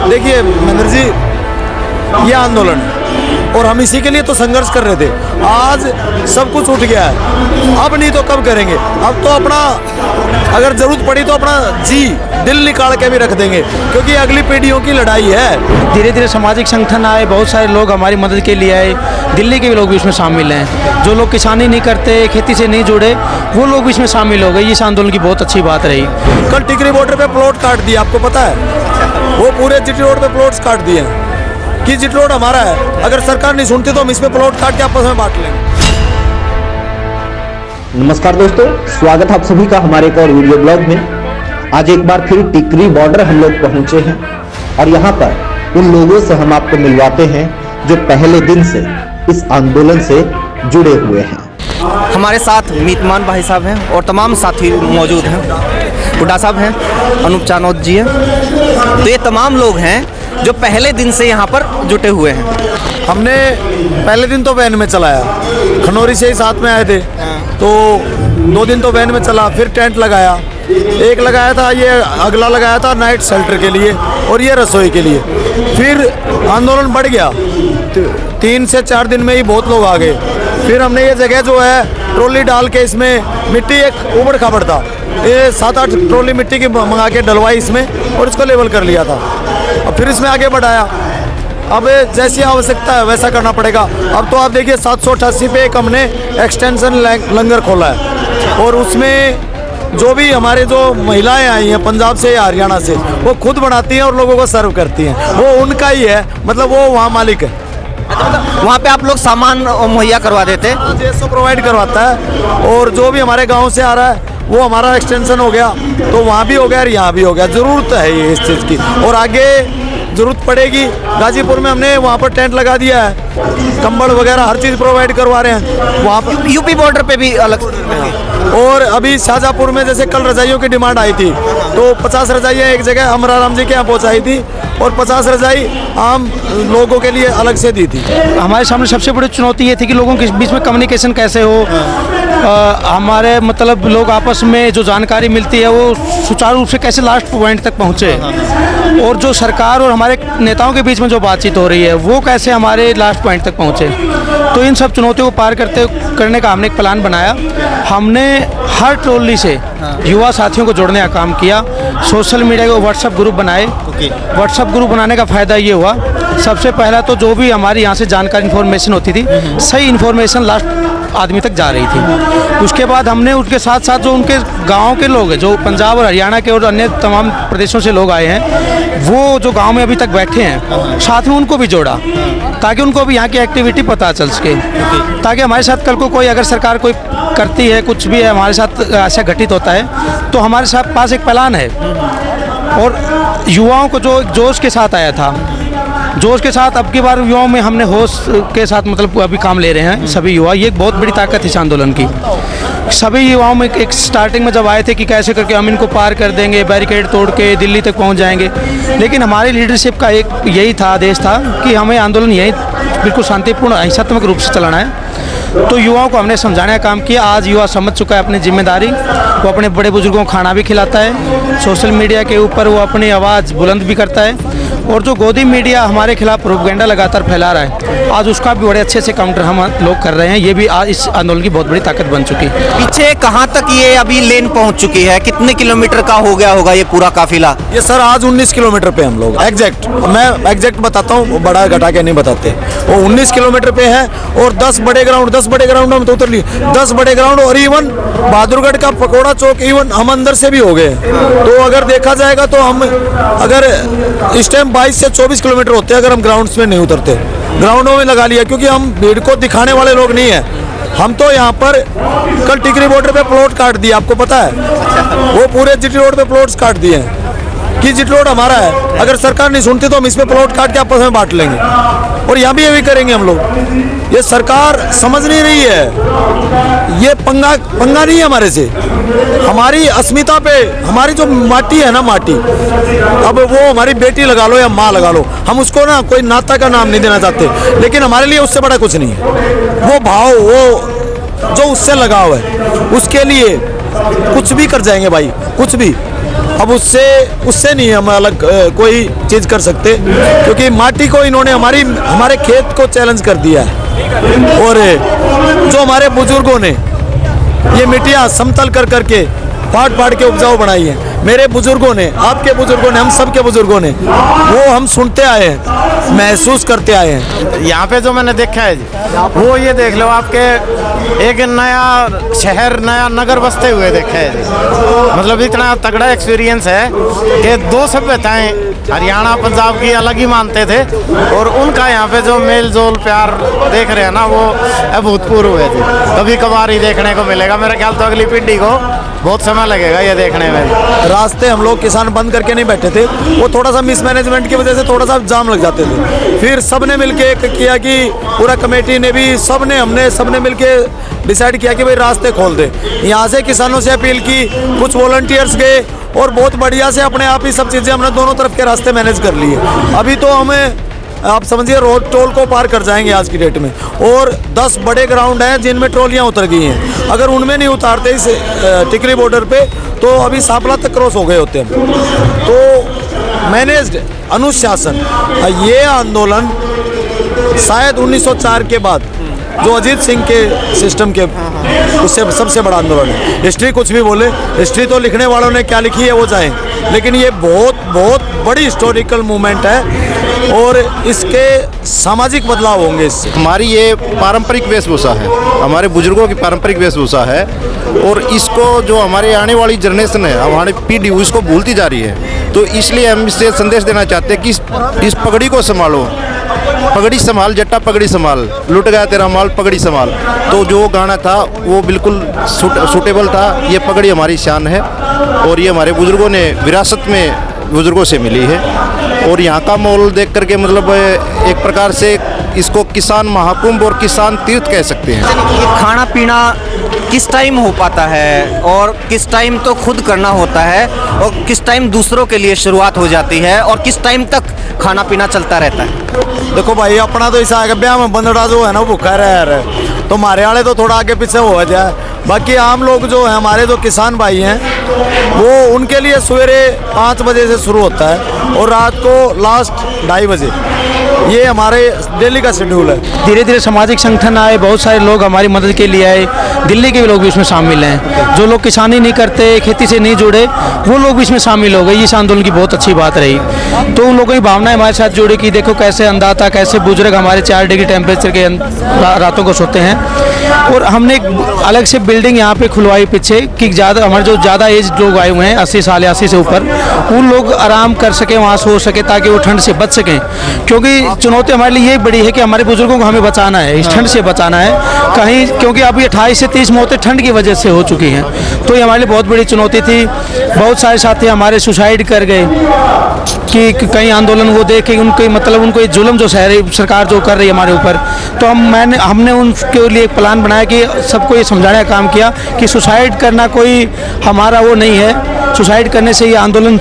देखिए महेंद्र जी, ये आंदोलन है और हम इसी के लिए तो संघर्ष कर रहे थे। आज सब कुछ उठ गया है, अब नहीं तो कब करेंगे। अब तो अपना अगर जरूरत पड़ी तो अपना दिल निकाल के भी रख देंगे, क्योंकि अगली पीढ़ियों की लड़ाई है। धीरे धीरे सामाजिक संगठन आए, बहुत सारे लोग हमारी मदद के लिए आए। दिल्ली के भी लोग भी इसमें शामिल हैं। जो लोग किसानी नहीं करते, खेती से नहीं जुड़े, वो लोग भी इसमें शामिल हो गए। इस आंदोलन की बहुत अच्छी बात रही। कल टिकरी बॉर्डर पे प्लॉट काट दिया, आपको पता है? वो पूरे जीटी रोड पे प्लॉट्स काट दिए कि जीटी रोड हमारा है। अगर सरकार नहीं सुनती तो हम इसमें प्लॉट काट के आपस में बांट लेंगे। नमस्कार दोस्तों, स्वागत है आप सभी का हमारे एक और वीडियो ब्लॉग में। आज एक बार फिर टिकरी बॉर्डर हम लोग पहुंचे हैं और यहाँ पर उन लोगों से हम आपको मिलवाते हैं जो पहले दिन से इस आंदोलन से जुड़े हुए हैं। हमारे साथ मीतमान भाई साहब हैं और तमाम साथी मौजूद हैं। हुड्डा साहब हैं, अनूप चानोद जी हैं। तो ये तमाम लोग हैं जो पहले दिन से यहाँ पर जुटे हुए हैं। हमने पहले दिन तो वैन में चलाया, खनौरी से ही साथ में आए थे, तो 2 दिन तो वैन में चला, फिर टेंट लगाया। एक लगाया था, ये अगला लगाया था नाइट शेल्टर के लिए और ये रसोई के लिए। फिर आंदोलन बढ़ गया, 3 से 4 दिन में ही बहुत लोग आ गए। फिर हमने ये जगह जो है ट्रॉली डाल के, इसमें मिट्टी एक उबड़ खाबड़ था, ये 7-8 ट्रॉली मिट्टी की मंगा के डलवाई इसमें और इसको लेवल कर लिया था। अब फिर इसमें आगे बढ़ाया। अब जैसी आवश्यकता है वैसा करना पड़ेगा। अब तो आप देखिए 788 पे एक हमने एक्सटेंशन लंगर खोला है और उसमें जो भी हमारे जो महिलाएं आई हैं पंजाब से या हरियाणा से, वो खुद बनाती हैं और लोगों को सर्व करती हैं। वो उनका ही है, मतलब वो वहाँ मालिक है। वहाँ पे आप लोग सामान मुहैया करवा देते हैं? DSO प्रोवाइड करवाता है और जो भी हमारे गांव से आ रहा है वो हमारा एक्सटेंशन हो गया, तो वहाँ भी हो गया और यहाँ भी हो गया। ज़रूरत है ये इस चीज़ की और आगे ज़रूरत पड़ेगी। गाजीपुर में हमने वहाँ पर टेंट लगा दिया है, कंबल वगैरह हर चीज़ प्रोवाइड करवा रहे हैं वहाँ पर। यूपी बॉर्डर पे भी अलग। और अभी शाहजहाँपुर में जैसे कल रजाइयों की डिमांड आई थी, तो 50 रजाइयाँ एक जगह अमराराम जी के यहाँ पहुँचाई थी और 50 रजाई आम लोगों के लिए अलग से दी थी। हमारे सामने सबसे बड़ी चुनौती ये थी कि लोगों के बीच में कम्युनिकेशन कैसे हो। हमारे मतलब लोग आपस में जो जानकारी मिलती है वो सुचारू रूप से कैसे लास्ट पॉइंट तक पहुँचे, और जो सरकार और हमारे नेताओं के बीच में जो बातचीत हो रही है वो कैसे हमारे लास्ट पॉइंट तक पहुँचे। तो इन सब चुनौतियों को पार करने का हमने एक प्लान बनाया। हमने हर ट्रॉली से युवा साथियों को जोड़ने का काम किया। सोशल मीडिया के व्हाट्सएप ग्रुप बनाए। व्हाट्सएप ग्रुप बनाने का फ़ायदा ये हुआ, सबसे पहला तो जो भी हमारी यहाँ से जानकारी इन्फॉर्मेशन होती थी, सही इन्फॉर्मेशन लास्ट आदमी तक जा रही थी। उसके बाद हमने उसके साथ साथ जो उनके गाँव के लोग हैं, जो पंजाब और हरियाणा के और अन्य तमाम प्रदेशों से लोग आए हैं, वो जो गाँव में अभी तक बैठे हैं, साथ में उनको भी जोड़ा ताकि उनको भी यहाँ की एक्टिविटी पता चल सके, ताकि हमारे साथ कल को कोई अगर सरकार कोई करती है, कुछ भी है हमारे साथ ऐसा घटित होता है, तो हमारे साथ पास एक प्लान है। और युवाओं को जो जोश के साथ आया था, जोश के साथ अब की बार युवाओं में हमने होश के साथ मतलब अभी काम ले रहे हैं सभी युवा। ये एक बहुत बड़ी ताकत है इस आंदोलन की। सभी युवाओं में एक स्टार्टिंग में जब आए थे कि कैसे करके हम इनको पार कर देंगे, बैरिकेड तोड़ के दिल्ली तक पहुंच जाएंगे, लेकिन हमारी लीडरशिप का एक यही था आदेश था कि हमें आंदोलन यही बिल्कुल शांतिपूर्ण अहिंसात्मक रूप से चलाना है। तो युवाओं को हमने समझाने का काम किया। आज युवा समझ चुका है अपनी जिम्मेदारी। वो अपने बड़े बुजुर्गों को खाना भी खिलाता है, सोशल मीडिया के ऊपर वो अपनी आवाज़ बुलंद भी करता है, और जो गोदी मीडिया हमारे खिलाफ प्रोपेगेंडा लगातार फैला रहा है, आज उसका भी बड़े अच्छे से काउंटर हम लोग कर रहे हैं। ये भी आज इस आंदोलन की बहुत बड़ी ताकत बन चुकी है। पीछे कहाँ तक ये अभी लेन पहुँच चुकी है? कितने किलोमीटर का हो गया होगा ये पूरा काफिला? ये सर आज 19 किलोमीटर पे हम लोग एग्जैक्ट, मैं एग्जैक्ट बताता हूँ, बड़ा घटा के नहीं बताते। वो 19 किलोमीटर पे है और 10 बड़े ग्राउंड हम तो उतर लिए, 10 बड़े ग्राउंड और इवन बहादुरगढ़ का पकोड़ा चौक इवन हम अंदर से भी हो गए। तो अगर देखा जाएगा तो हम अगर इस टाइम 22 से 24 किलोमीटर होते हैं अगर हम ग्राउंड्स में नहीं उतरते। ग्राउंडों में लगा लिया क्योंकि हम भीड़ को दिखाने वाले लोग नहीं हैं। हम तो यहाँ पर कल टिकरी बॉर्डर पे प्लॉट काट दिया, आपको पता है? वो पूरे जीटी रोड पे प्लॉट्स काट दिए हैं कि जीटी रोड हमारा है। अगर सरकार नहीं सुनती तो हम इसमें प्लॉट काट के आपस में बांट लेंगे और यहाँ भी यही करेंगे हम लोग। ये सरकार समझ नहीं रही है, ये पंगा नहीं है हमारे से। हमारी अस्मिता पे, हमारी जो माटी है ना, माटी, अब वो हमारी बेटी लगा लो या माँ लगा लो, हम उसको ना कोई नाता का नाम नहीं देना चाहते, लेकिन हमारे लिए उससे बड़ा कुछ नहीं है। वो भाव, वो जो उससे लगाव है, उसके लिए कुछ भी कर जाएंगे भाई, कुछ भी। अब उससे नहीं हम अलग कोई चीज़ कर सकते, क्योंकि माटी को इन्होंने हमारे खेत को चैलेंज कर दिया है। और जो हमारे बुजुर्गों ने ये मिट्टियाँ समतल कर करके फाड़ फाड़ के उपजाऊ बनाई है, मेरे बुजुर्गों ने, आपके बुजुर्गों ने, हम सब के बुजुर्गों ने, वो हम सुनते आए हैं, महसूस करते आए हैं। यहाँ पे जो मैंने देखा है जी, वो ये देख लो आपके एक नया शहर, नया नगर बसते हुए देखा है जी। मतलब इतना तगड़ा एक्सपीरियंस है कि दो सभ्यताएं हरियाणा पंजाब की अलग ही मानते थे, और उनका यहाँ पे जो मेल जोल प्यार देख रहे हैं ना, वो अभूतपूर्व है जी। कभी कभार ही देखने को मिलेगा, मेरा ख्याल तो अगली पीढ़ी को बहुत समय लगेगा ये देखने में। रास्ते हम लोग किसान बंद करके नहीं बैठे थे, वो थोड़ा सा मिसमैनेजमेंट की वजह से थोड़ा सा जाम लग जाते थे। फिर सबने मिलके किया कि पूरा कमेटी ने भी, सबने मिलके डिसाइड किया कि भाई रास्ते खोल दे। यहाँ से किसानों से अपील की, कुछ वॉलंटियर्स गए और बहुत बढ़िया से अपने आप ही सब चीज़ें हमने दोनों तरफ के रास्ते मैनेज कर लिए। अभी तो हमें आप समझिए रोड टोल को पार कर जाएंगे आज की डेट में, और 10 बड़े ग्राउंड हैं जिनमें ट्रॉलियाँ उतर गई हैं। अगर उनमें नहीं उतारते इस टिकरी बॉर्डर पे तो अभी सांपला तक क्रॉस हो गए होते हैं। तो मैनेज्ड अनुशासन, ये आंदोलन शायद 1904 के बाद जो अजीत सिंह के सिस्टम के, उससे सबसे बड़ा आंदोलन है। हिस्ट्री कुछ भी बोले, हिस्ट्री तो लिखने वालों ने क्या लिखी है वो जाए, लेकिन ये बहुत बड़ी हिस्टोरिकल मूवमेंट है और इसके सामाजिक बदलाव होंगे इससे। हमारी ये पारंपरिक वेशभूषा है, हमारे बुजुर्गों की पारंपरिक वेशभूषा है, और इसको जो हमारे आने वाली जनरेशन है, हमारी पीढ़ी उसको भूलती जा रही है। तो इसलिए हम इससे संदेश देना चाहते हैं कि इस पगड़ी को संभालो, पगड़ी संभाल जट्टा पगड़ी संभाल, लुट गया तेरा माल पगड़ी संभाल। तो जो गाना था वो बिल्कुल सूटेबल था। ये पगड़ी हमारी शान है और ये हमारे बुजुर्गों ने विरासत में बुजुर्गों से मिली है। और यहाँ का माहौल देख करके मतलब एक प्रकार से इसको किसान महाकुंभ और किसान तीर्थ कह सकते हैं। ये खाना पीना किस टाइम हो पाता है और किस टाइम तो खुद करना होता है और किस टाइम दूसरों के लिए शुरुआत हो जाती है और किस टाइम तक खाना पीना चलता रहता है? देखो भाई, अपना तो ऐसा है ब्याह में बंदड़ा जो है ना वो भूखा रह रहा है, तो हमारे वाले तो थोड़ा आगे पीछे हो जाए। बाकी आम लोग जो है, हमारे जो किसान भाई हैं, वो उनके लिए सवेरे 5 बजे से शुरू होता है और रात को लास्ट 2:30 बजे। ये हमारे डेली का शेड्यूल है। धीरे धीरे सामाजिक संगठन आए, बहुत सारे लोग हमारी मदद के लिए आए, दिल्ली के भी लोग भी इसमें शामिल हैं। जो लोग किसानी नहीं करते, खेती से नहीं जुड़े, वो लोग भी इसमें शामिल हो गए। इस आंदोलन की बहुत अच्छी बात रही। तो उन लोगों की भावनाएं हमारे साथ जुड़ी कि देखो कैसे अंदाता, कैसे बुजुर्ग हमारे 4 डिग्री टेम्परेचर के रातों को सोते हैं। और हमने एक अलग से बिल्डिंग यहाँ पे खुलवाई पीछे कि हमारे जो ज़्यादा एज लोग आए हुए हैं 80 साल या 80 से ऊपर, उन लोग आराम कर सकें, वहाँ सो सके, ताकि वो ठंड से बच सकें। क्योंकि चुनौती हमारे लिए ये बड़ी है कि हमारे बुजुर्गों को हमें बचाना है, इस ठंड से बचाना है कहीं, क्योंकि अभी 28 से 30 मौतें ठंड की वजह से हो चुकी हैं। तो ये हमारे लिए बहुत बड़ी चुनौती थी। बहुत सारे साथी हमारे सुसाइड कर गए कि कई आंदोलन वो देख के उनको मतलब उनको जुल्म जो सरकार जो कर रही है हमारे ऊपर, तो हमने उनके लिए एक प्लान बनाया कि सबको ये समझाने का काम किया कि सुसाइड करना कोई हमारा वो नहीं है, सुसाइड करने से ये आंदोलन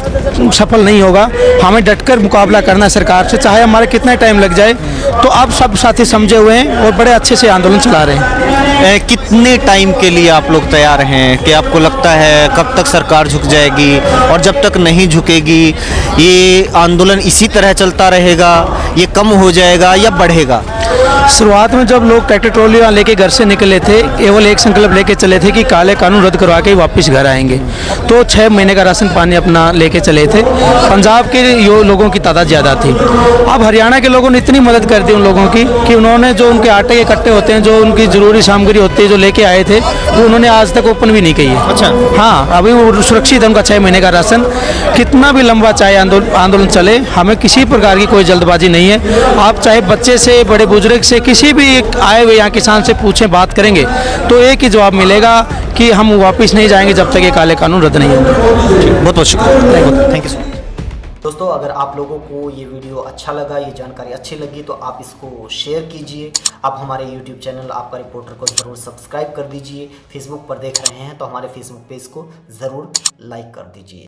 सफल नहीं होगा, हमें डटकर मुकाबला करना है सरकार से, चाहे हमारा कितना टाइम लग जाए। तो अब सब साथी समझे हुए हैं और बड़े अच्छे से आंदोलन चला रहे हैं। कितने टाइम के लिए आप लोग तैयार हैं कि आपको लगता है कब तक सरकार झुक जाएगी, और जब तक नहीं झुकेगी ये आंदोलन इसी तरह चलता रहेगा, ये कम हो जाएगा या बढ़ेगा? शुरुआत में जब लोग ट्रैक्टर ट्रॉली लेके घर से निकले थे, केवल एक संकल्प लेके चले थे कि काले कानून रद्द करवा के वापस घर आएंगे। तो 6 महीने का राशन पानी अपना लेके चले थे। पंजाब के लोगों की तादाद ज़्यादा थी। अब हरियाणा के लोगों ने इतनी मदद कर दी उन लोगों की कि उन्होंने जो उनके आटे के कट्टे होते हैं, जो उनकी ज़रूरी सामग्री होती है, जो लेके आए थे, वो उन्होंने आज तक ओपन भी नहीं की है। अच्छा, हाँ, अभी वो सुरक्षित है उनका 6 महीने का राशन। कितना भी लंबा चाहे आंदोलन चले, हमें किसी प्रकार की कोई जल्दबाजी नहीं है। आप चाहे बच्चे से, बड़े बुजुर्ग से, किसी भी आए हुए यहाँ किसान से पूछें, बात करेंगे तो एक ही जवाब मिलेगा कि हम वापस नहीं जाएंगे जब तक ये काले कानून रद्द नहीं होंगे। बहुत बहुत शुक्रिया, थैंक यू। दोस्तों, अगर आप लोगों को ये वीडियो अच्छा लगा, ये जानकारी अच्छी लगी, तो आप इसको शेयर कीजिए। आप हमारे YouTube चैनल आपका रिपोर्टर को ज़रूर सब्सक्राइब कर दीजिए। फेसबुक पर देख रहे हैं तो हमारे फेसबुक पेज को ज़रूर लाइक कर दीजिए।